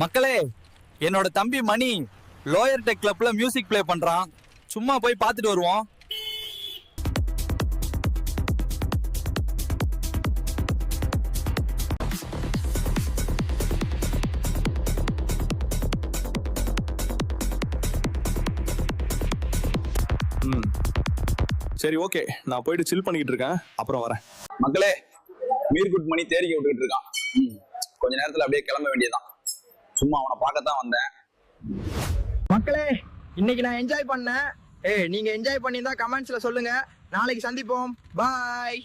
மக்களே, என்னோட தம்பி மணி லோயர் டெக் கிளப்ல மியூசிக் ப்ளே பண்றான். சும்மா போய் பார்த்துட்டு வருவோம். சரி, ஓகே, நான் போயிட்டு சில் பண்ணிக்கிட்டு இருக்கேன், அப்புறம் வரேன். மக்களே, மீர்குட் மணி தேரிக்கை விட்டுக்கிட்டு இருக்கான். கொஞ்ச நேரத்துல அப்படியே கிளம்ப வேண்டியதான். சும்மா அவனை பார்க்கத்தான் வந்தேன். மக்களே, இன்னைக்கு நான் என்ஜாய் பண்ணேன். நீங்க என்ஜாய் பண்ணியிருந்தா கமெண்ட்ஸ்ல சொல்லுங்க. நாளைக்கு சந்திப்போம். பாய்.